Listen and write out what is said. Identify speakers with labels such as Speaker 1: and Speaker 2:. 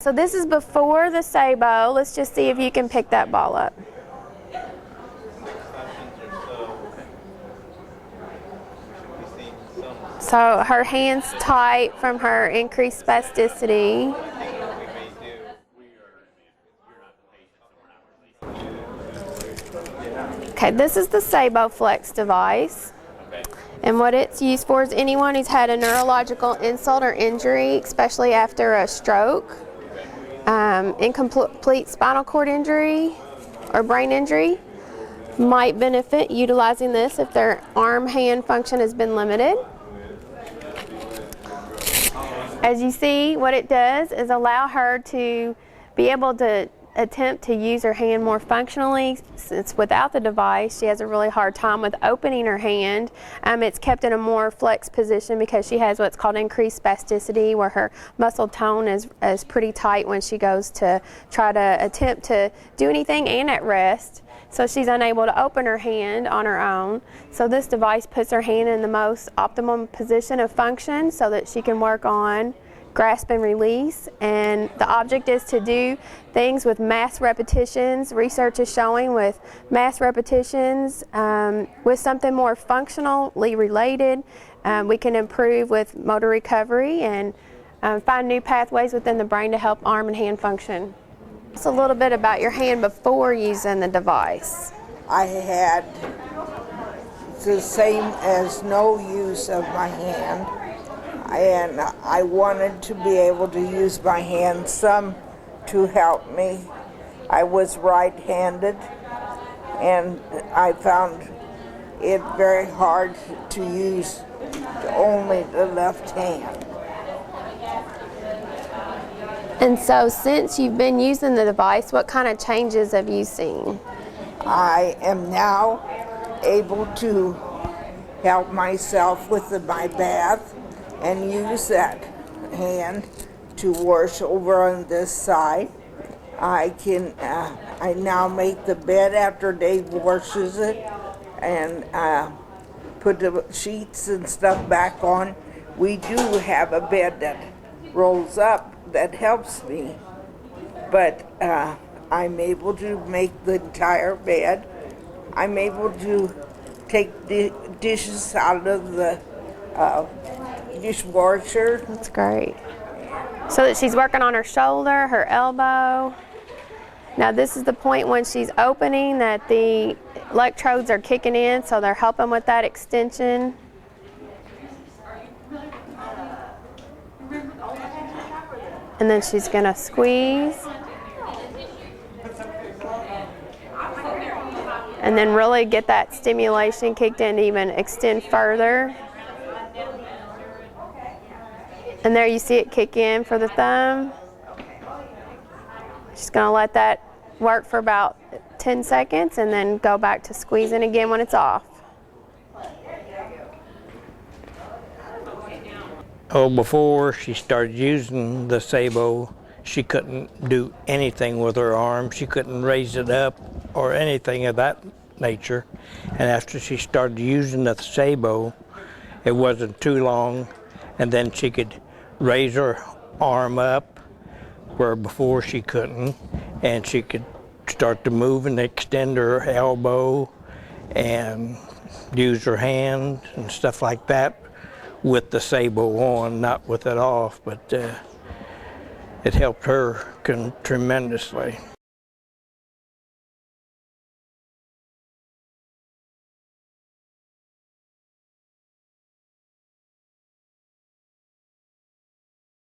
Speaker 1: So this is before the Saebo. Let's just see if you can pick that ball up. So her hand's tight from her increased spasticity. Okay, this is the Saeboflex device. And what it's used for is anyone who's had a neurological insult or injury, especially after a stroke, incomplete spinal cord injury, or brain injury, might benefit utilizing this if their arm-hand function has been limited. As you see, what it does is allow her to be able to attempt to use her hand more functionally. Since without the device, she has a really hard time with opening her hand. It's kept in a more flexed position because she has what's called increased spasticity, where her muscle tone is pretty tight when she goes to try to attempt to do anything and at rest. So she's unable to open her hand on her own. So this device puts her hand in the most optimum position of function so that she can work on grasp and release, and the object is to do things with mass repetitions. Research is showing with mass repetitions, with something more functionally related, we can improve with motor recovery and find new pathways within the brain to help arm and hand function. Just a little bit about your hand before using the device.
Speaker 2: I had the same as no use of my hand. And I wanted to be able to use my hand some to help me. I was right-handed, and I found it very hard to use only the left hand.
Speaker 1: And so since you've been using the device, what kind of changes have you seen?
Speaker 2: I am now able to help myself with my bath and use that hand to wash over on this side. I now make the bed after Dave washes it and put the sheets and stuff back on. We do have a bed that rolls up that helps me, but I'm able to make the entire bed. I'm able to take the dishes out of the dishwasher.
Speaker 1: That's great. So that she's working on her shoulder, her elbow. Now this is the point when she's opening that the electrodes are kicking in, so they're helping with that extension. And then she's going to squeeze. And then really get that stimulation kicked in to even extend further. And there you see it kick in for the thumb. Just going to let that work for about 10 seconds and then go back to squeezing again when it's off.
Speaker 3: Oh, before she started using the Saebo, she couldn't do anything with her arm. She couldn't raise it up or anything of that nature. And after she started using the Saebo, it wasn't too long, and then she could raise her arm up where before she couldn't, and she could start to move and extend her elbow and use her hand and stuff like that with the Saebo on, not with it off, but it helped her tremendously.